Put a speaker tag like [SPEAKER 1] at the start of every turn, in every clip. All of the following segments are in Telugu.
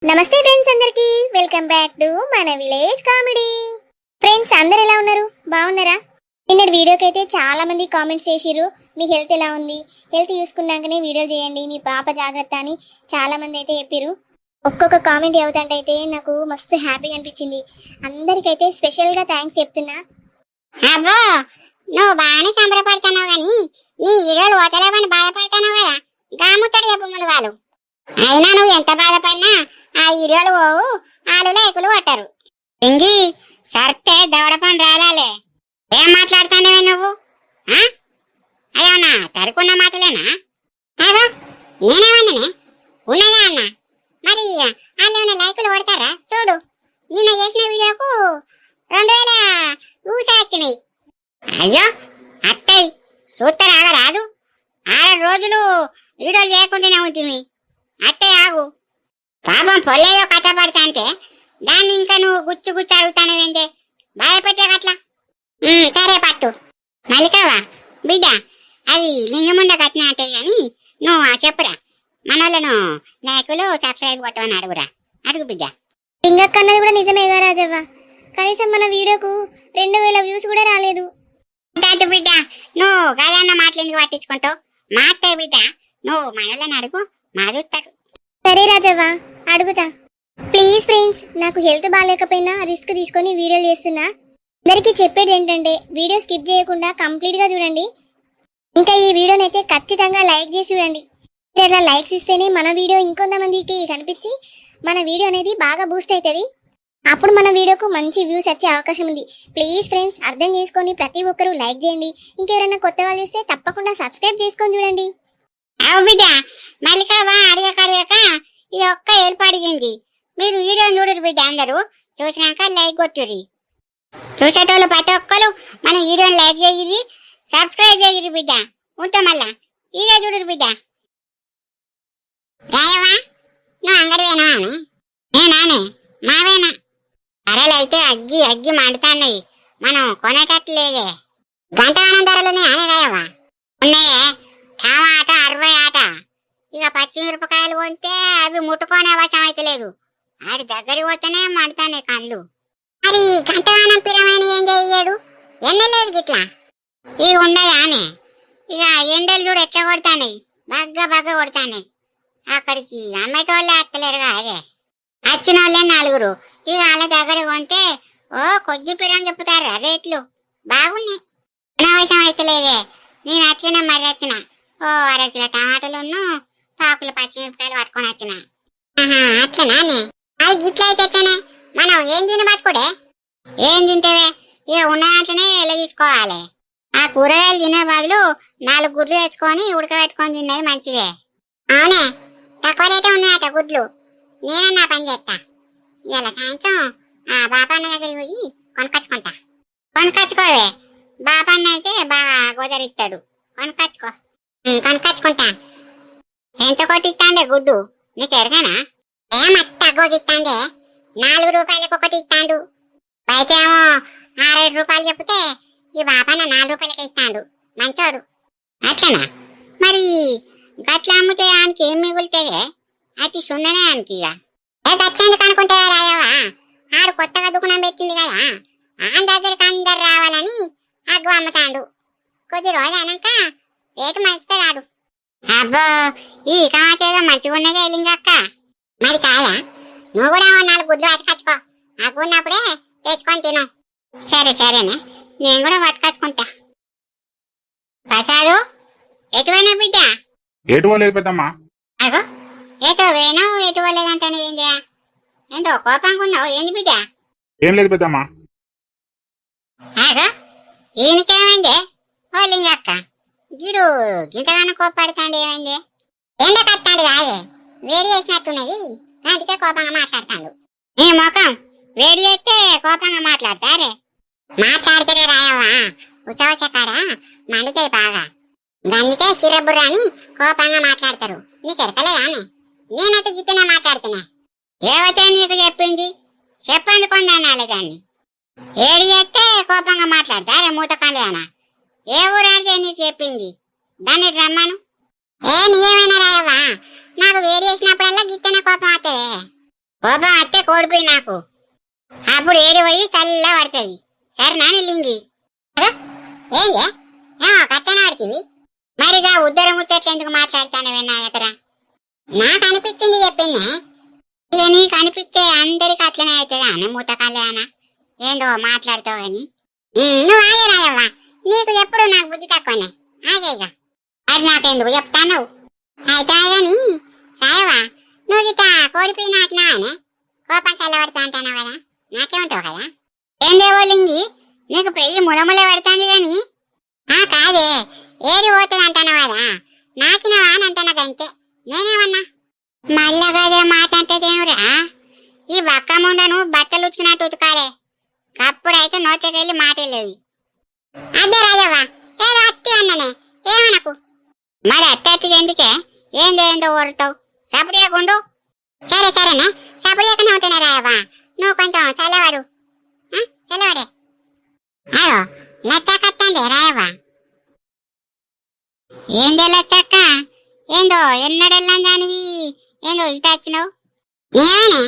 [SPEAKER 1] నమస్తే ఫ్రెండ్స్, అందరికి వెల్కమ్ బ్యాక్ టు మన విలేజ్ కామెడీ. ఫ్రెండ్స్ అందరు ఎలా ఉన్నారు? బాగున్నారా? నిన్నటి వీడియోకి అయితే చాలా మంది కామెంట్స్ చేసిర్రు, మీ హెల్త్ ఎలా ఉంది, హెల్త్ చూసుకున్నాకనే వీడియో చేయండి, మీ పాప జాగ్రత్త అని చాలా మంది అయితే చెప్పిర్రు. ఒక్కొక్క కామెంట్ అవుతుంటే నాకు మస్తు హ్యాపీగా అనిపించింది. అందరికైతే స్పెషల్ గా థ్యాంక్స్ చెప్తున్నా.
[SPEAKER 2] అబ్బో, నువ్వు బాగానే సంబరపడుతున్నావు గాని నీ వీడియోలు వదలవని బాధపడుతున్నావు కదా, గాముతాడు చెప్పు ముందుగాలు. అయినా నువ్వు ఎంత బాధపడినా ఆ వీడియోలు పోవు, ఆలు లేకులు కొట్టరు. ఇంగి సర్తే దవడ పని రాలాలే. ఏం మాట్లాడుతానవే నువ్వు? అయ్యన్నా తరుకున్న మాటలేనా? అదో నేనేమన్ననే ఉన్నాయా అన్న? మరి వాళ్ళు ఏమైనా లైకులు కొడతారా? చూడు, నిన్న చేసిన వీడియోకు 2000 వ్యూస్ వచ్చినాయి. అయ్యో అత్తయ్య, చూస్తారాగా రాదు, 6 రోజులు వీడియోలు చేయకుండానే ఉంటుంది. అత్తయ్య ఆగు, పాపం పొల్లేదో కట్టబడతా అంటే దాన్ని ఇంకా నువ్వు గుచ్చి గుచ్చి అడుగుతానేంటే, బాధపెట్టాకట్లా. సరే పట్టు. మల్లికవా బిడ్డ, అది లింగముండ కట్టిన అంటే గాని నువ్వు చెప్పురా, మన వాళ్ళను లైకులు సబ్స్క్రైబ్ కొట్టమని అడుగురా, అడుగు బిడ్డ.
[SPEAKER 1] లింగక్క అన్నది కూడా నిజమేగా రాజవ్వ, కనీసం మన వీడియోకు 2000 వ్యూస్ కూడా రాలేదు.
[SPEAKER 2] అంతే బిడ్డ, నువ్వు గదన్న మాటలు ఎందుకు పట్టించుకుంటావు? మా అత్తయ్య బిడ్డ, నువ్వు మనలను అడుగు, మా చూస్తారు.
[SPEAKER 1] సరే రాజవ్వ, అడుగుతా. ప్లీజ్ ఫ్రెండ్స్, నాకు హెల్త్ బాగాలేకపోయినా రిస్క్ తీసుకొని వీడియోలు చేస్తున్నా. అందరికీ చెప్పేది ఏంటంటే వీడియో స్కిప్ చేయకుండా కంప్లీట్ గా చూడండి. ఇంకా ఈ వీడియోని అయితే ఖచ్చితంగా లైక్ చేసి చూడండి. అట్లా లైక్స్ ఇస్తేనే మన వీడియో ఇంకొంతమందికి కనిపించి మన వీడియో అనేది బాగా బూస్ట్ అవుతుంది. అప్పుడు మన వీడియోకు మంచి వ్యూస్ వచ్చే అవకాశం ఉంది. ప్లీజ్ ఫ్రెండ్స్, అర్థం చేసుకొని ప్రతి ఒక్కరూ లైక్ చేయండి. ఇంకెవరైనా కొత్త వాళ్ళు చూస్తే తప్పకుండా సబ్స్క్రైబ్ చేసుకొని చూడండి.
[SPEAKER 2] అవు బిడ్డ, మల్లికవ్వ అడగక ఈ ఒక్క హెల్ప్ అడిగింది. మీరు వీడియో చూడరు బిడ్డ, అందరూ చూసినాక లైక్ కొట్టుర్రి. చూసేటోళ్ళు ప్రతి ఒక్కరు మన వీడియోని లైక్ చేయరు, సబ్స్క్రైబ్ చేయరు బిడ్డ. ఉంటా మళ్ళా వీడియో చూడరు బిడ్డ. రాయవా, నువ్వు అంగడివేనా అని? నేనానే, మావేనా? ధరలు అయితే అగ్గి అగ్గి మండుతాన్నాయి, మనం కొనేటట్లేదే. గంటగానం ధరలునే అనే రాయవా? ఉన్నాయే, టమాటా 60 ఆట. ఇక పచ్చిమిరపకాయలు కొంటే అవి ముట్టుకొనే అవసరం అయితే లేదు, అది దగ్గరికి పోతేనే మండుతానే కళ్ళు. మరి గంటగానం పిరమైన ఏం చేయడు, ఎండలేదు గిట్లా. ఇక ఉండదు ఆనే, ఇక ఎండలు చూడు ఎట్లా కొడతాయి, బగ్గ కొడతాయి. అక్కడికి అమ్మేటోళ్ళే అత్తలేరుగా, అదే వచ్చిన వాళ్ళే 4. ఇక వాళ్ళ దగ్గర కొంటే కొద్ది పిరం చెప్తారు, రేట్లు బాగున్నాయి. అనవసరం అయితే లేదే, నేను అట్లనే మరి వచ్చిన 1 కిలో టమాటాలును పాకులు పచ్చిమిరపకాయలు పట్టుకొని వచ్చిన. అట్లనానే, అది గిట్ల అయితే వచ్చానే. మనం ఏం తిని బతుకుడే? ఏం తింటేవే, ఇక ఉన్న దాంట్లోనే ఎలా తీసుకోవాలి. ఆ కూరగాయలు తినే బదులు 4 గుడ్లు తెచ్చుకొని ఉడకబెట్టుకొని తిన్నది మంచిదే. అవునే, తక్కువ రేటే ఉన్నాయట గుడ్లు. నేనన్నా పని చేస్తా, ఇలా సాయంత్రం ఆ బాపన్న దగ్గరికి పోయి కొనుకొచ్చుకుంటా. కొనుకొచ్చుకోవే, బాపన్న అయితే బాగా గోదరిస్తాడు. కొనుకొచ్చుకుంటా. ఎంత కొట్టిస్తాండే గుడ్డు నీకు ఎరగానా? ఏమత్త గోగిస్తాండే, 4 రూపాయలకు ఒకటి ఇస్తాడు. బయట ఏమో 6 రూపాయలు చెప్తే ఈ బాపన్న 4 రూపాయలకి ఇస్తాడు, మంచోడు. అట్లనా? మరి గట్ల అమ్ముతే ఆయనకి ఏం మిగులుతాయే? అయితే సున్ననే ఆయనకి. ఇక గట్లేందుకు అనుకుంటారా రాయవా? ఆడు కొత్తగా దుకాణం పెట్టింది కదా, ఆయన దగ్గరికి అందరు రావాలని అగ్గు అమ్ముతాడు. కొద్ది రోజు అయినాక రేటు మంచుతాడు. అబ్బో, ఈ కామతేదో మంచిగా ఉన్నదే లింగక్క. మరి కాదా? నువ్వు కూడా 4 గుడ్లు పట్టుకొచ్చుకో, నాకు ఉన్నప్పుడే తెచ్చుకొని తిను. సరేనే, నేను కూడా పట్టుకొచ్చుకుంటా. ప్రసాదు, ఎటువైనా బిడ్డ?
[SPEAKER 3] ఎటువలేదు పెద్దమ్మా.
[SPEAKER 2] అగో, ఎటో వేను ఎటువలేదంటాను. ఏందిరా, ఏంటో కోపంగా ఉన్నావు, ఏంది బిడ్డ?
[SPEAKER 3] ఏం లేదు పెద్దమ్మా.
[SPEAKER 2] అగో, ఈయనకేమైంది? ఓ లింగక్క, గీడు గింతగానో కోపడతాండి, ఏమైంది? ఎండ కట్టాడు కాదే, వేడి చేసినట్టున్నది, అందుకే కోపంగా మాట్లాడతాడు. నీ ముఖం వేడి చేస్తే కోపంగా మాట్లాడతారే? మాట్లాడితేనే రాయవా, ఉచవచ కాడ మండుతాయి బాగా, అందుకే సిరబుర్రా అని కోపంగా మాట్లాడతారు. నీకు ఎరకలేదా అని? నేనైతే గిట్టనే మాట్లాడుతున్నా. ఏవతే నీకు చెప్పింది? చెప్పందుకుంది అనాలి దాన్ని. ఏడి చేస్తే కోపంగా మాట్లాడతారే మూతకాలేనా? ఏ ఊరాడితే నీకు చెప్పింది? దాన్ని రమ్మను. నీవేమైనా రాయవా, నాకు వేడి చేసినప్పుడల్లా గిట్టనే కోపం అవుతుంది. కోపం అత్తే కోడిపోయి నాకు అప్పుడు ఏడి పోయి చల్ల పడుతుంది సరేనా లింగి ఏందే ఏమో కట్టన పడుతుంది మరిగా ఉద్దరం ముచ్చట్లు ఎందుకు మాట్లాడతానవే నా దగ్గర నాకు అనిపించింది చెప్పింది ఇక నీకు అనిపిస్తే అందరికి అట్లనే అవుతుందా అన్న మూతకాలే అన్న ఏందో మాట్లాడతావు అని నువ్వు ఆగే రాయవ్వా నీకు ఎప్పుడు నాకు బుద్ధి తక్కువనే ఆగేగా అది నాకెందుకు చెప్తాను అయితే కానీ రాయవా నువ్వు గిట్ట కోడిపోయి నాకినా అని కోపం చల్లబడతా అంటావు కదా నాకేమంటావు కదా ఏందేవో లింగి నీకు పెయ్యి ములములే పడుతుంది గాని కాదే ఏడి పోతుంది అంటాను కదా నాకినవా అని అంటాను అంతే నేనేమన్నా మళ్ళా కదే మాట అంటే దేవురా ఈ బక్క ముండను బట్టలు ఉతుకున్నట్టు ఉతకాలే అప్పుడైతే నోట్లోకెళ్ళి మాట వెళ్ళేది అదే రాజవ్వా ఏదో అత్తి అన్ననే ఏమనకు మరి అత్తి ఎందుకే ఏందో ఊరుతావు సపడేయకుండు సరేనే సపడేయకనే ఉంటేనే రాయవ్వా నువ్వు కొంచెం చల్లవాడు చల్లవాడే అయ్యో లచ్చక్క వస్తుంది రాయవ్వా ఏందో లచ్చక్క ఏందో ఎన్నడెళ్ళం దానివి ఏందో ఇటు వచ్చినావు నేనే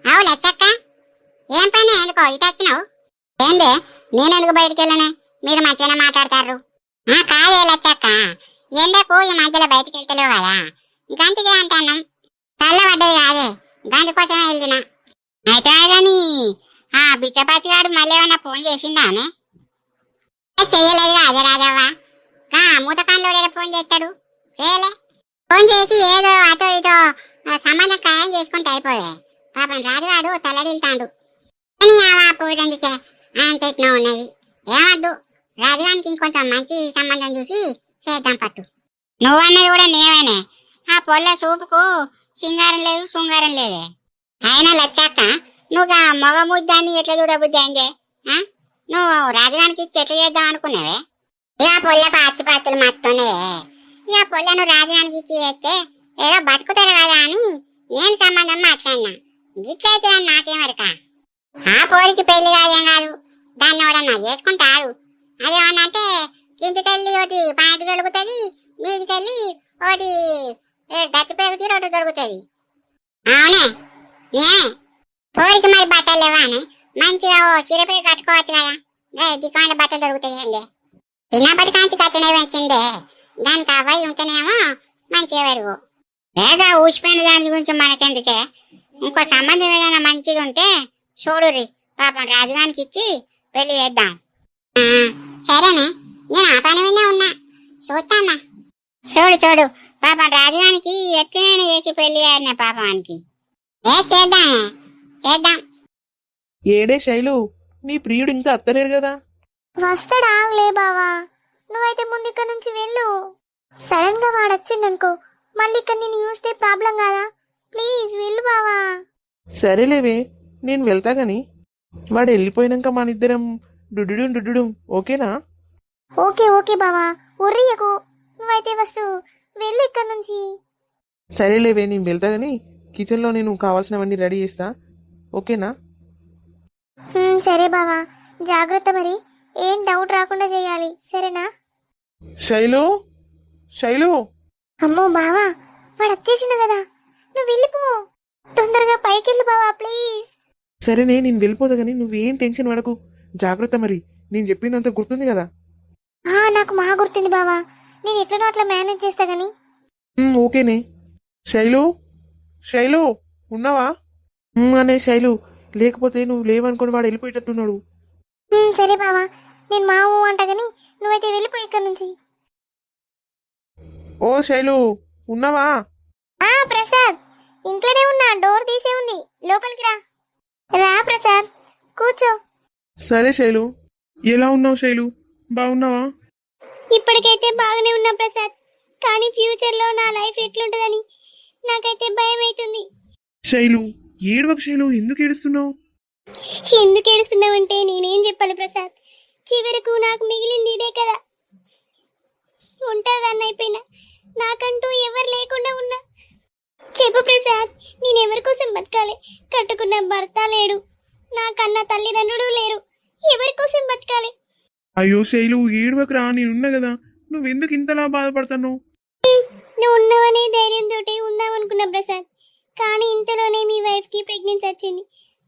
[SPEAKER 2] అవు లచ్చక్క ఏం పని ఎందుకో ఇటు వచ్చినావు ఏందే నేనెందుకు బయటికి వెళ్ళనే మీరు మంచిగానే మాట్లాడతారు కాదే లచ్చక్క ఎండకు ఈ మధ్యలో బయటికి వెళ్తలేవు కదా గంటిదే అంటాను చల్లబడ్డది కాదే గంటి కోసమే వెళ్ళిన అయితే కానీ బిచ్చపాతిగాడు మళ్ళీ ఏమన్నా ఫోన్ చేసిందా అని చేయలేదు అదే రాజవ్వ మూతకాన్లో ఫోన్ చేస్తాడు చేయలే ఫోన్ చేసి ఏదో అటో ఇటో సంబంధం ఖాయం చేసుకుంటే అయిపోయే పాపం రాజుగాడు తల్లడిల్తాడు అని పోయినందుకే అంత ఎట్లా ఉన్నది ఏమద్దు రాజుగానికి ఇంకొంచెం మంచి సంబంధం చూసి చేద్దాం పట్టు నువ్వన్నది కూడా నేవేనే ఆ పొల్ల చూపుకు సింగారం లేదు శృంగారం లేదే అయినా లచ్చాక నువ్వు ఆ మగ ముద్దాన్ని ఎట్లా చూడబుద్ది అయిందే నువ్వు రాజుగానికి ఇచ్చి ఎట్లా చేద్దాం అనుకున్నావే ఇక పొల్ల పాత్తులు మత్తునే ఇక పొల్లను రాజుగానికి ఇచ్చి చేస్తే ఏదో బతుకుతారు కదా అని నేను సంబంధం మాట్లాడినా గిట్లయితే అని నాకేమరక ఆ పోరికి పెళ్లి కాదేం కాదు దాన్ని ఎవడన్నా చేసుకుంటాడు అదేమన్నా అంటే కిందికెళ్ళి ఒకటి పాయింట్ దొరుకుతుంది మీదికెళ్ళి ఒకటి గచ్చిపేకు తీరు ఒకటి దొరుకుతుంది అవునే నేనే పోరికి మరి బట్టలు లేవా అని మంచిగా ఓ సిరపై కట్టుకోవచ్చు కదా దిక్కుమాల బట్టలు దొరుకుతుంది అండి చిన్నప్పటి కాంచి కట్టనే పెంచిండే దానికి అవ్వయి ఉంటేనేమో మంచిగా పెరుగు లేదా ఊసిపోయిన దాని గురించి మనకెందుకే ఇంకో సంబంధం ఏదైనా మంచిగా ఉంటే చూడుర్రి పాపం రాజుగానికి ఇచ్చి పెళ్లి చేద్దాం సరేనే నేను ఆ పని వినే ఉన్నా చూస్తాన్నా చూడు పాపం రాజుగానికి ఎట్లైనా చేసి పెళ్లి చేయాలనే పాపానికి చేద్దాం
[SPEAKER 4] ఏడే శైలు నీ ప్రియుడు ఇంకా అత్తలేడు కదా
[SPEAKER 1] వస్తాడా లే బావా నువ్వైతే ముందు ఇక్కడ నుంచి వెళ్ళు సడన్ గా వాడొచ్చిండనుకో మళ్ళీ ఇక్కడ నేను చూస్తే ప్రాబ్లం కాదా ప్లీజ్ వెళ్ళు బావా
[SPEAKER 4] సరేలేవే నేను వెళ్తా గాని వాడు వెళ్ళిపోయినాక మన ఇద్దరం డుడ్డు ఓకేనా
[SPEAKER 1] ఓకే బావా ఉర్రియకు నువ్వైతే ఫస్ట్ వెళ్ళు ఇక్కడ నుంచి
[SPEAKER 4] సరేలేవే నేను వెళ్తా గాని కిచెన్లో నేను కావాల్సినవన్నీ రెడీ చేస్తా ఓకేనా
[SPEAKER 1] సరే బావా జాగ్రత్త మరి ఏం డౌట్ రాకుండా చేయాలి సరేనా
[SPEAKER 4] శైలు
[SPEAKER 1] అమ్మో బావా వాడు వచ్చేసిండు కదా నువ్వు వెళ్ళిపో తొందరగా పైకి వెళ్ళు బావా ప్లీజ్
[SPEAKER 4] సరేనే నేను వెళ్ళిపోతా గానీ నువ్వేం టెన్షన్ పడకు జాగ్రత్త మరి నేను చెప్పిందంత గుర్తుంది కదా
[SPEAKER 1] నాకు మా గుర్తుంది బావా నేను ఎట్లనో అట్లా మేనేజ్ చేస్తా గానీ
[SPEAKER 4] ఓకేనే శైలు ఉన్నావా అనే శైలు లేకపోతే నువ్వు లేవనుకొని వాడు వెళ్ళిపోయేటట్టున్నాడు
[SPEAKER 1] సరే బావా నేను మా ఊ అంట గానీ నువ్వైతే వెళ్ళిపో ఇక్కడ నుంచి
[SPEAKER 4] ఓ శైలు ఉన్నావా
[SPEAKER 1] ప్రసాద్ ఇంట్లోనే ఉన్నా డోర్ తీసే ఉంది లోపలికి రా ప్రసాద్ కూర్చో
[SPEAKER 4] సరే శైలు ఎలా ఉన్నావు శైలు బాగున్నావా
[SPEAKER 1] ఇప్పటికైతే బాగానే ఉన్నా ప్రసాద్ కానీ ఫ్యూచర్ లో నా లైఫ్ ఎట్లుంటదని నాకైతే భయం అవుతుంది
[SPEAKER 4] శైలు ఏడవకు శైలు ఎందుకు ఏడుస్తున్నావు
[SPEAKER 1] ఎందుకు ఏడుస్తున్నావంటే నేనేం చెప్పాలి ప్రసాద్ చివరకు నాకు మిగిలింది ఇదే కదా ఉంటాదని అయిపోయినా నాకంటూ ఎవరు లేకుండా ఉన్నా చెప్పు ప్రసాద్ నేనెవరి కోసం బతకాలి కట్టుకున్న భర్త లేడు నాకన్నా తల్లిదండ్రులు లేరు ఎవరి కోసం బతకాలి
[SPEAKER 4] అయ్యో శైలు ఏడవకురా నేనున్నా కదా నువ్వెందుకు ఇంతలా బాధపడతావు
[SPEAKER 1] నువ్వు ఉన్నావనే ధైర్యంతో ఉందామనుకున్నా ప్రసాద్ కానీ ఇంతలోనే మీ వైఫ్కి ప్రెగ్నెన్సీ వచ్చింది.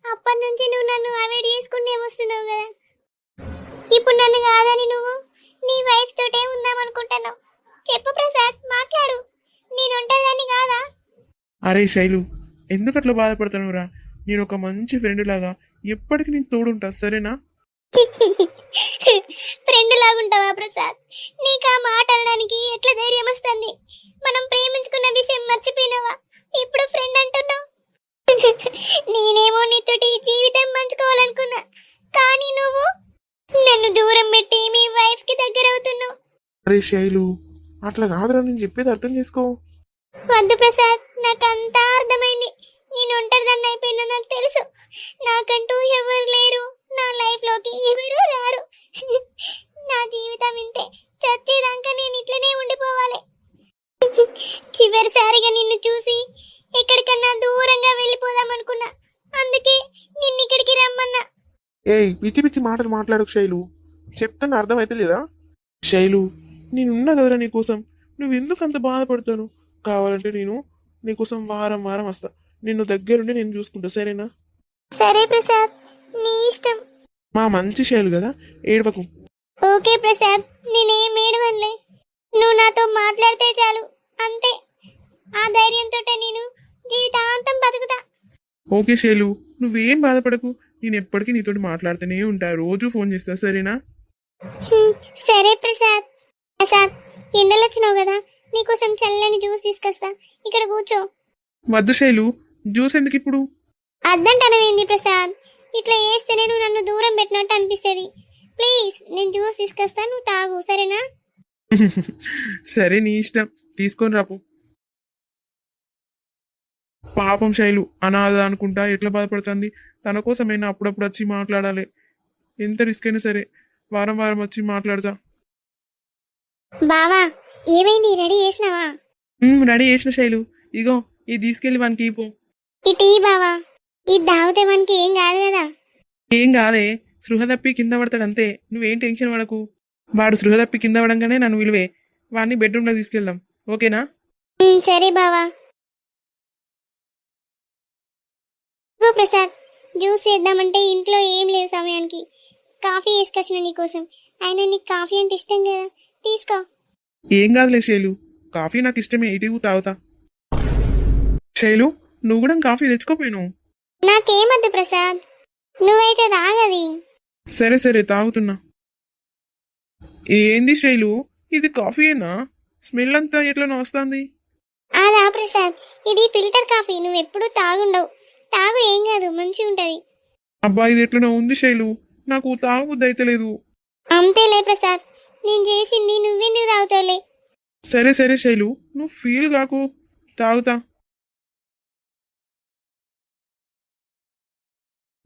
[SPEAKER 1] అప్పటి నుంచి నువ్వు నన్ను అవాయిడ్ చేసుకుంటే వస్తున్నావు కదా. ఇప్పుడు నన్ను కాదని నువ్వు నీ వైఫ్ తోటే ఉందామనుకుంటున్నావు. చెప్పు ప్రసాద్, మాట్లాడు. నేను ఒంటరిదాన్ని కాదా?
[SPEAKER 4] అరే శైలు, ఎందుకు అట్లా బాధపడుతున్నావురా? నేను ఒక మంచి ఫ్రెండ్ లాగా ఎప్పటికీ నేను తోడుంటా, సరేనా?
[SPEAKER 1] ఫ్రెండ్ లాగుంటావా ప్రసాద్? నీకు ఆ మాట అనడానికి ఎట్లా ధైర్యం వస్తుంది? మనం ప్రేమించుకున్న విషయం మర్చిపోయినావా? ఇప్పుడు ఫ్రెండ్ అంటున్నావు. నేనేమో నీతోటి జీవితం పంచుకోవాలనుకున్నా, కానీ నువ్వు నన్ను దూరం పెట్టి మీ వైఫ్ కి దగ్గర అవుతున్నావు.
[SPEAKER 4] అరే శైలు, అట్లా కాదురా, నేను చెప్పేది అర్థం చేసుకో.
[SPEAKER 1] వద్దు ప్రసాద్, నాకంతా అర్థమైంది. నేను ఒంటరిదాన్ని అయిపోయినా నాకు తెలుసు. నాకంటూ ఎవరు లేరు, నా లైఫ్ లోకి ఎవరు రారు. నా జీవితం ఇంతే, చచ్చేదాకా నేను ఇట్లనే ఉండిపోవాలి. చివరిసారిగా నిన్ను చూసి ఎక్కడికన్నా దూరంగా వెళ్ళిపోదాం అనుకున్నా. అందుకే నిన్ను ఇక్కడికి రమ్మన్నా.
[SPEAKER 4] ఏయ్, పిచ్చి పిచ్చి మాటలు మాట్లాడకు శైలు. చెప్తాను అర్థమైతే లేదా? శైలు, నేనున్నా కదరా నీకోసం. నువ్వెందుకు అంత బాధపడతాను? కావాలంటే నేను నీకోసం వారం వారం వస్తా. నిన్ను దగ్గరుండి నేను చూసుకుంటా, సరేనా?
[SPEAKER 1] సరే ప్రసాద్, నీ ఇష్టం.
[SPEAKER 4] మా మంచి శైలు కదా, ఏడవకు.
[SPEAKER 1] ఓకే ప్రసాద్, నేనేం ఏడవనులే. నువ్వు నాతో మాట్లాడితే చాలు, అంతే. ఆ ధైర్యంతో నేను జీవితాంతం బతుకుతా.
[SPEAKER 4] ఓకే శైలు, నువ్వేం బాధపడకు. నేను ఎప్పటికీ నీతోటి మాట్లాడుతూనే ఉంటా, రోజు ఫోన్ చేస్తా, సరేనా?
[SPEAKER 1] సరే ప్రసాద్. ప్రసాద్, ఎండలు వచ్చినావు కదా, నీకోసం చల్లని జ్యూస్ తీసుకొస్తా. ఇక్కడ కూర్చో.
[SPEAKER 4] వద్దు శైలు, జ్యూస్ ఎందుకు ఇప్పుడు?
[SPEAKER 1] అద్దంటనవేంది ప్రసాద్? ఇట్లా చేస్తేనే నువ్వు నన్ను దూరం పెట్టినట్టు అనిపిస్తుంది. ప్లీజ్, నేను జ్యూస్ తీసుకొస్తా, నువ్వు తాగు, సరేనా?
[SPEAKER 4] సరే, నీ ఇష్టం, తీసుకొని రాపు. పాపం శైలు అనాథ అనుకుంటా ఎట్లా బాధపడుతుంది. తన కోసమైనా అప్పుడప్పుడు వచ్చి మాట్లాడాలి. ఎంత రిస్క్ అయినా సరే వారం వారం వచ్చి మాట్లాడతా.
[SPEAKER 1] బావా, ఏమైంది? రెడీ చేసినావా?
[SPEAKER 4] రెడీ చేసిన శైలు. ఇగో ఇది తీసుకెళ్ళి వానికి పో.
[SPEAKER 1] ఈ టీ బావా, ఇది తాగితే మనకి ఏం కాదు కదా.
[SPEAKER 4] ఏం కాదే, సృహ తప్పి కింద పడతాడు అంతే. నువ్వేం టెన్షన్ పడకు. వాడు సృహ తప్పి కింద పడంగానే నన్ను విలువే. వాడిని బెడ్రూమ్లో తీసుకెళ్దాం, ఓకేనా?
[SPEAKER 1] సరే బావా. ప్రసాద్, జ్యూస్ చేద్దామంటే ఇంట్లో ఏం లేవు సమయానికి. కాఫీ వేసుకొచ్చిన నీకోసం. అయినా నీకు కాఫీ అంటే ఇష్టం కదా, తీసుకో.
[SPEAKER 4] ఏం కాదులే శైలు, కాఫీ నాకు ఇష్టమే, ఇటు తాగుతా. శైలు, నువ్వు కూడా కాఫీ తెచ్చుకోపోయాను.
[SPEAKER 1] నాకేమద్దు ప్రసాద్, నువ్వైతే తాగది.
[SPEAKER 4] సరే సరే, తాగుతున్నా. ఏంది శైలు, ఇది కాఫీయేనా? స్మెల్ అంతా ఎట్లా వస్తుంది?
[SPEAKER 1] అదా ప్రసాద్, ఇది ఫిల్టర్ కాఫీ. నువ్వు ఎప్పుడు తాగుండవు. తాగు, ఏం కాదు, మంచిగా ఉంటది.
[SPEAKER 4] అబ్బా, ఇది ఎట్లనో ఉంది శైలు, నాకు తాగబుద్ధి అయితే లేదు.
[SPEAKER 1] అంతేలే ప్రసాద్, నేను చేసింది నువ్వెందుకు తాగుతావులే.
[SPEAKER 4] సరే సరే శైలు, నువ్వు ఫీల్ కాకు, తాగుతా.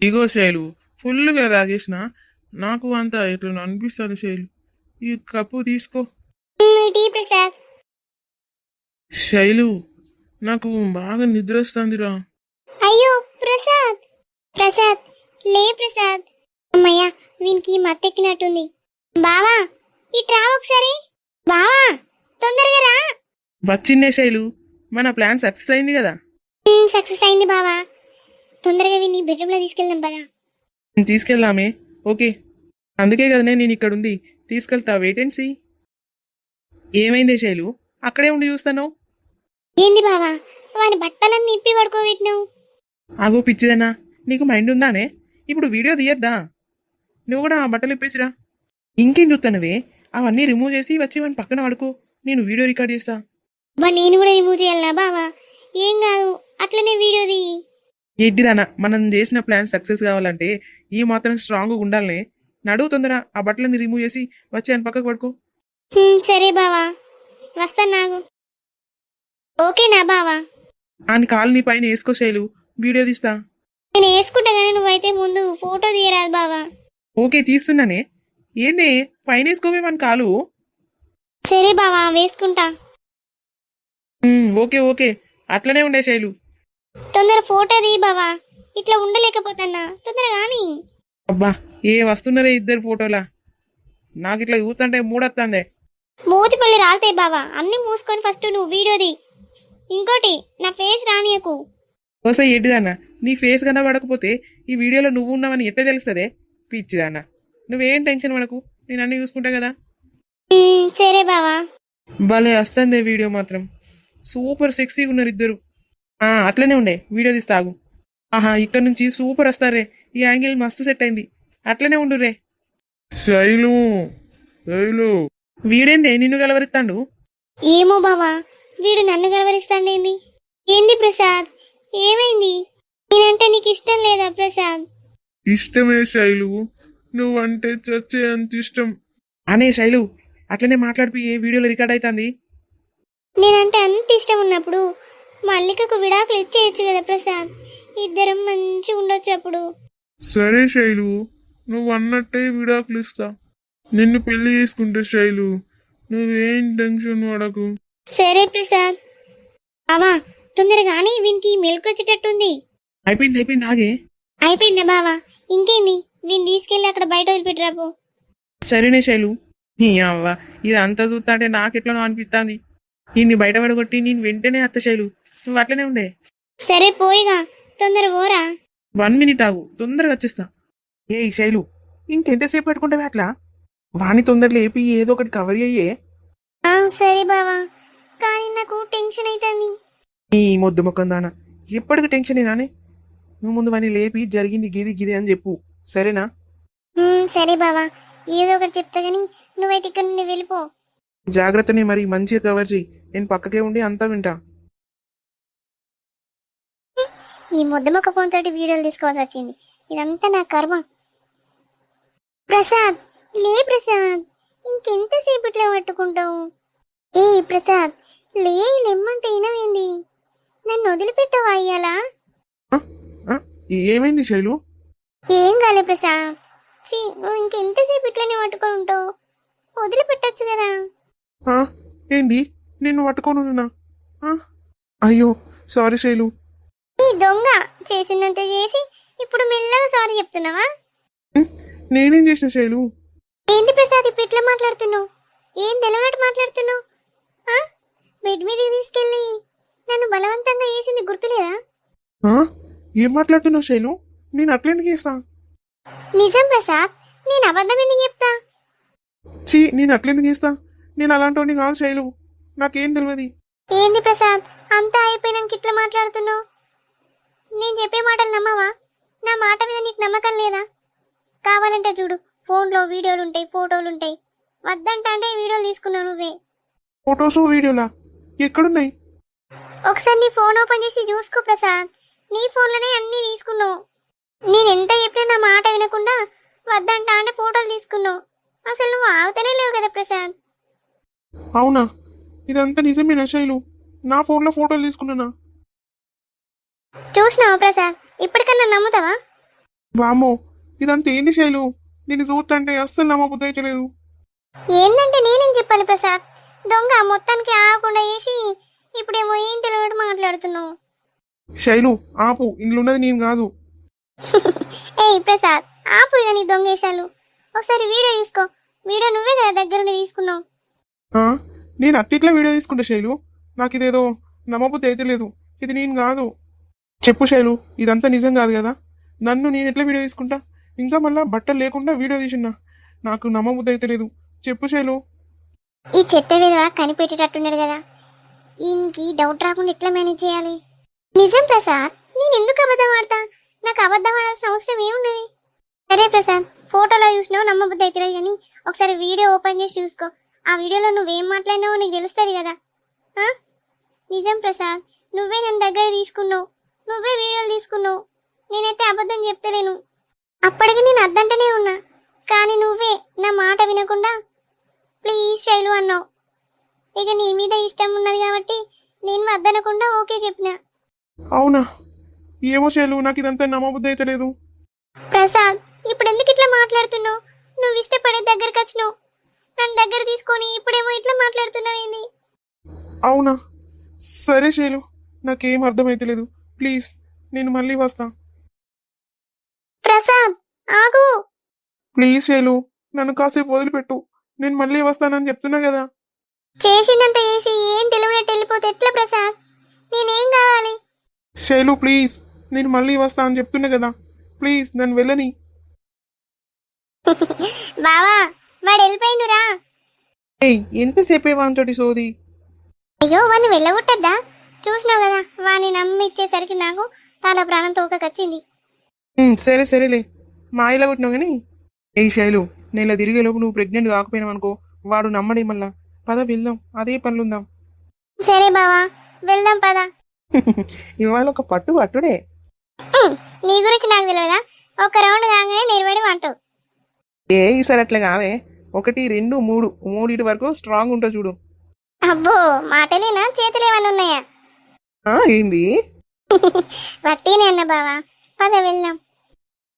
[SPEAKER 4] ఇగో శైలు, ఫుల్గా తాగేసిన. నాకు అంత ఎట్లా అనిపిస్తుంది శైలు. ఈ కప్పు తీసుకో.
[SPEAKER 1] టీ ప్రసాద్.
[SPEAKER 4] శైలు, నాకు బాగా నిద్ర వస్తుందిరా.
[SPEAKER 1] అయ్యో ప్రసాద్. ప్రసాద్, లే ప్రసాద్. అమ్మయ్యా, వీనికి మత్తెక్కినట్టుంది. బావా, ఇట్రా ఒకసారి. బావా, తొందరగా రా.
[SPEAKER 4] వచ్చిందే శైలు, మన ప్లాన్ సక్సెస్ అయింది కదా.
[SPEAKER 1] సక్సెస్ అయింది బావా. తొందరగా విని బెడ్రూమ్లో తీసుకెళ్దాం పదా.
[SPEAKER 4] తీసుకెళ్దామే, ఓకే. అందుకే కదనే నేను ఇక్కడ ఉంది, తీసుకెళ్తా, వెయిట్ అండ్ సీ. ఏమైందే శైలు, అక్కడే ఉండి చూస్తాను.
[SPEAKER 1] ఏంది బావా, వాని బట్టలన్నీ ఇప్పి పడుకోబెట్టినావు.
[SPEAKER 4] ఆగో పిచ్చిదన్నా, నీకు మైండ్ ఉందానే? ఇప్పుడు వీడియో తీయద్దా? నువ్వు కూడా ఆ బట్టలు ఇప్పేసిరా. ఇంకేం చూస్తానవే, అవన్నీ రిమూవ్ చేసి వచ్చి వాని పక్కన పడుకో, నేను వీడియో రికార్డ్ చేస్తా.
[SPEAKER 1] బా, నేను కూడా రిమూవ్ చేయాలా బావా? ఏం కాదు, అట్లనే వీడియో తీయి.
[SPEAKER 4] ఎడ్డిదానా, మనం చేసిన ప్లాన్ సక్సెస్ కావాలంటే ఈ మాత్రం స్ట్రాంగ్గా ఉండాలనే. నడువు తొందర, ఆ బట్టలని రిమూవ్ చేసి వచ్చి ఆయన పక్కకు పడుకో.
[SPEAKER 1] సరే బావా, వస్తాను నాకు. ఓకేనా బావా?
[SPEAKER 4] ఆయన కాలు నీ పైన వేసుకో శైలు, వీడియో తీస్తా.
[SPEAKER 1] నేను వేసుకుంటా కానీ నువ్వైతే ముందు ఫోటో తీయరాదు బావా.
[SPEAKER 4] ఓకే, తీస్తున్నానే. ఏందే పైన వేసుకోవే మన కాలు.
[SPEAKER 1] సరే బావా, వేసుకుంటా.
[SPEAKER 4] ఓకే ఓకే, అట్లనే ఉండే శైలు.
[SPEAKER 1] తొందర ఫోటో తీ బావా, ఇట్లా ఉండలేకపోతున్నా, తొందరగా కానీ.
[SPEAKER 4] అబ్బా, ఏ వస్తున్నారే ఇద్దరు ఫోటోలా. నాకు ఇట్లా చూస్తుంటే మూడొస్తుందే.
[SPEAKER 1] మూతిపల్లి రాలుతాయి బావా, అన్ని మూసుకొని ఫస్ట్ నువ్వు వీడియో తీ. ఇంకోటి, నా ఫేస్ రానియకు.
[SPEAKER 4] ఓసే ఏంటిదన్నా నీ ఫేస్ కనబడకపోతే ఈ వీడియోలో నువ్వు ఉన్నావని ఎట్లా తెలుస్తుందే పిచ్చిదన్నా నువ్వేం టెన్షన్ పడకు నేను అన్నీ చూసుకుంటా కదా
[SPEAKER 1] సరే బావా.
[SPEAKER 4] భలే వస్తుంది వీడియో మాత్రం సూపర్ సెక్సీగా ఉన్నారు ఇద్దరు అట్లనే ఉండే వీడియో తీస్తాగు ఆహా ఇక్కడ నుంచి సూపర్ వస్తారే ఈ యాంగిల్ మస్తు సెట్ అయింది అట్లనే ఉండు రే శైలు శైలు వీడేందే నిన్ను గలవరిస్తాడు
[SPEAKER 1] ఏమో బావా, వీడు నన్ను గలవరిస్తాడేంది? ఏంది ప్రసాద్, ఏమైంది? నేనంటే నీకు ఇష్టం లేదా ప్రసాద్?
[SPEAKER 4] ఇష్టమే శైలు నువ్వంటే చచ్చే అంత ఇష్టం అనే శైలు అట్లనే మాట్లాడిపి ఏ వీడియోలో రికార్డ్ అవుతుంది
[SPEAKER 1] నేనంటే అంత ఇష్టం ఉన్నప్పుడు మల్లికకు విడాకులు ఇచ్చేయచ్చు కదా ప్రసాద్, ఇద్దరం మంచిగా ఉండొచ్చు అప్పుడు.
[SPEAKER 4] సరే శైలు నువ్వు అన్నట్టే విడాకులు ఇస్తా నిన్ను పెళ్లి చేసుకుంటే శైలు నువ్వేం టెన్షన్ పడకు
[SPEAKER 1] సరే ప్రసాద్. బావా తొందరగానే వీనికి మెలకు వచ్చేటట్టుంది.
[SPEAKER 4] అయిపోయింది ఆగే
[SPEAKER 1] అయిపోయిందా బావా? ఇంకేంది, వీని తీసుకెళ్ళి అక్కడ బయట వదిలిపెట్టరాపో.
[SPEAKER 4] సరేనే శైలు నీ అవ్వ ఇది అంతా చూస్తా అంటే నాకెట్లనో అనిపిస్తుంది నిన్ను బయట పడగొట్టి నేను వెంటనే అత్త శైలు నువ్వు అట్లనే ఉండే
[SPEAKER 1] సరే పోయిగా, తొందర పోరా.
[SPEAKER 4] 1 మినిట్ ఆగు తొందరగా వచ్చేస్తా ఏ శైలు ఇంకెంతసేపు పెట్టుకుంటావే అట్లా వాణ్ణి తొందరలో ఏపి ఏదో ఒకటి కవర్ అయ్యే
[SPEAKER 1] సరే బావా, కానీ నాకు టెన్షన్ అవుతుంది.
[SPEAKER 4] ఈ మొద్దు మొక్కం దానా ఎప్పటికి టెన్షన్ ఏనానే నువ్వు ముందు వాడిని లేపి జరిగింది గిది గిది అని చెప్పు సరేనా
[SPEAKER 1] సరే బావా, ఏదో ఒకటి చెప్తా గానీ నువ్వైతే ఇక్కడ నుండి వెళ్ళిపో.
[SPEAKER 4] జాగ్రత్తనే మరి మంచిగా కవర్ చెయ్యి నేను పక్కకే ఉండి అంతా వింటా
[SPEAKER 1] ఈ ముద్దమొక్క ఫోన్తో వీడియోలు తీసుకోవాల్సి వచ్చింది, ఇదంతా నా కర్మ. ప్రసాద్ లే ప్రసాద్, ఇంకెంతసేపు ఇట్లా పట్టుకుంటావు? ఏ ప్రసాద్ లే, లెమ్మంటే ఇనవేంది? నన్ను వదిలిపెట్టవా అయ్యాలా?
[SPEAKER 4] ఆ, ఆ, ఏమైంది శైలు
[SPEAKER 1] ఏం కాలే ప్రసాద్. నువ్వు ఇంకెంతసేపు ఇట్లనే పట్టుకొని ఉంటావు? వదిలిపెట్టచ్చు కదా.
[SPEAKER 4] ఆ, ఏంది నిన్ను పట్టుకోనున్నా అయ్యో సారీ శైలు
[SPEAKER 1] ఈ దొంగ చేసినంత చేసి ఇప్పుడు మెల్లగా సారీ చెప్తున్నావా?
[SPEAKER 4] నేనేం చేసిన శైలు
[SPEAKER 1] ఏంది ప్రసాద్ ఇప్పుడు ఇట్లా మాట్లాడుతున్నావు? ఏం తెలియనట్టు మాట్లాడుతున్నావు? బెడ్ మీదకి తీసుకెళ్ళి నన్ను బలవంతంగా వేసింది గుర్తులేదా?
[SPEAKER 4] ఆ, ఏం మాట్లాడుతున్నావు శైలు నేను అట్లెందుకు చేస్తా
[SPEAKER 1] నిజం ప్రసాద్, నేను అబద్ధం ఎందుకు చెప్తా?
[SPEAKER 4] నేను అట్లెందుకు చేస్తా నేను అలాంటి కాదు శైలు నాకేం తెలియదు
[SPEAKER 1] ఏంది ప్రసాద్ అంతా అయిపోయినాక ఇట్లా మాట్లాడుతున్నావు? నేను చెప్పే మాటలు నమ్మవా? నా మాట మీద నీకు నమ్మకం లేదా? కావాలంటే చూడు, ఫోన్లో వీడియోలు ఉంటాయి, ఫోటోలు ఉంటాయి. వద్దంటే అంటే వీడియోలు తీసుకున్నావు నువ్వే.
[SPEAKER 4] ఫొటోస్ వీడియోలా ఎక్కడున్నాయి
[SPEAKER 1] ఒకసారి నీ ఫోన్ ఓపెన్ చేసి చూసుకో ప్రసాద్, నీ ఫోన్లోనే అన్నీ తీసుకున్నావు. నేను ఎంత చెప్పినా నా మాట వినకుండా వద్దంటా అంటే ఫోటోలు తీసుకున్నావు. అసలు నువ్వు ఆగుతూనే లేవు కదా ప్రసాద్.
[SPEAKER 4] అవునా ఇదంతా నిజమేనా శైలు నా ఫోన్లో ఫోటోలు తీసుకున్నానా
[SPEAKER 1] చూసినావా ప్రసాద్, ఇప్పటికన్నా నమ్ముతావా?
[SPEAKER 4] వామ్మో ఇదంతా ఏంది శైలు దీన్ని చూస్తుంటే అస్సలు నమ్మబుద్ధి అయితలేదు
[SPEAKER 1] ఏందంటే నేనేం చెప్పాలి ప్రసాద్? దొంగ మొత్తానికి ఆగకుండా వేసి ఇప్పుడేమో ఏం తెలియనట్టు మాట్లాడుతున్నావు.
[SPEAKER 4] శైలు ఆపు ఇంట్లోన్నది నేను కాదు
[SPEAKER 1] ఏయ్ ప్రసాద్ ఆపు ఇక నీ దొంగేశాలు. ఒకసారి వీడియో తీసుకో, వీడియో నువ్వే కదా దగ్గరుండి తీసుకున్నావు.
[SPEAKER 4] ఆ, నేను అట్టిట్లా వీడియో తీసుకుంటా శైలు నాకు ఇదేదో నమ్మబుద్ధి అయితే లేదు ఇది నేను కాదు చెప్పు శైలు ఇదంతా నిజం కాదు కదా నన్ను నేను ఎట్లా వీడియో తీసుకుంటా ఇంకా మళ్ళా బట్టలు లేకుండా వీడియో తీసినా నాకు నమ్మబుద్ధి అయితే లేదు చెప్పు శైలు
[SPEAKER 1] ఈ చెత్త విధవ కనిపెట్టేటట్టున్నాడు కదా, ఈయనకి డౌట్ రాకుండా ఎట్లా మేనేజ్ చేయాలి? నిజం ప్రసాద్, నేను ఎందుకు అబద్ధం ఆడతా? నాకు అబద్ధం ఆడాల్సిన అవసరం ఏమున్నది? సరే ప్రసాద్, ఫోటోలో చూసినావు నమ్మబుద్ధి అవుతుంది కానీ ఒకసారి వీడియో ఓపెన్ చేసి చూసుకో. ఆ వీడియోలో నువ్వేం మాట్లాడినావో నీకు తెలుస్తుంది కదా. నిజం ప్రసాద్, నువ్వే నన్ను దగ్గర తీసుకున్నావు, నువ్వే వీడియోలు తీసుకున్నావు. నేనైతే అబద్ధం చెప్తలేను. అప్పటికి నేను అద్దంటనే ఉన్నా, కానీ నువ్వే నా మాట వినకుండా ప్లీజ్ శైలు అన్నావు. ఇక నీ మీద ఇష్టం ఉన్నది కాబట్టి నేను వద్దనకుండా ఓకే చెప్పిన.
[SPEAKER 4] అవునా ఏమో శైలు నాకు ఇదంతా నమ్మబుద్ధి అయితే లేదు
[SPEAKER 1] ప్రసాద్ ఇప్పుడు ఎందుకు ఇట్లా మాట్లాడుతున్నావు? నువ్వు ఇష్టపడే దగ్గరకు వచ్చినావు, నన్ను దగ్గర తీసుకొని ఇప్పుడేమో ఇట్లా మాట్లాడుతున్నావు ఏంది?
[SPEAKER 4] అవునా సరే శైలు నాకేం అర్థమైతలేదు ప్లీజ్ నేను మళ్ళీ వస్తా
[SPEAKER 1] ప్రసాద్ ఆగు.
[SPEAKER 4] ప్లీజ్ శైలు నన్ను కాసేపు వదిలిపెట్టు నేను మళ్ళీ వస్తానని చెప్తున్నా కదా
[SPEAKER 1] చేసిందంత చేసి ఏం తెలియనట్టు వెళ్ళిపోతే ఎట్లా ప్రసాద్? నేనేం కావాలి?
[SPEAKER 4] శైలు ప్లీజ్, నేను మళ్ళీ వస్తా అని చెప్తున్నా కదా, ప్లీజ్ నన్ను వెళ్ళని.
[SPEAKER 1] బావా వాడు వెళ్ళిపోయిండురా.
[SPEAKER 4] ఏయ్ ఎంతసేపే వానితోటి సోది.
[SPEAKER 1] అయ్యో వాడిని వెళ్ళగొట్టద్దా? చూసినావు కదా వాడిని నమ్మి ఇచ్చేసరికి నాకు తల ప్రాణం తోకకొచ్చింది.
[SPEAKER 4] సరే సరేలే, మా ఇలా కొట్టినావు కానీ. ఏయ్ శైలు, నేను ఇలా తిరిగేలోపు నువ్వు ప్రెగ్నెంట్ కాకపోయినావు అనుకో, వాడు నమ్మడే మళ్ళా. పద వెళ్దాం, అదే పనులుందాం.
[SPEAKER 1] సరే బావా వెళ్దాం పదా.
[SPEAKER 4] ఇవాళ ఒక పట్టుడే.
[SPEAKER 1] నీ గురించి నాకు తెలియదా? ఒక రౌండ్ కాగానే నిలబడి అంటావు.
[SPEAKER 4] ఏ ఈసారి అట్లా కాదే, 1 2 3 మూడిటి వరకు స్ట్రాంగ్ ఉంటా చూడు.
[SPEAKER 1] అబ్బో మాటలేనా చేతులు ఏమన్నా ఉన్నాయా?
[SPEAKER 4] ఏంది?
[SPEAKER 1] వట్టినే అన్న బావా, పద వెళ్దాం.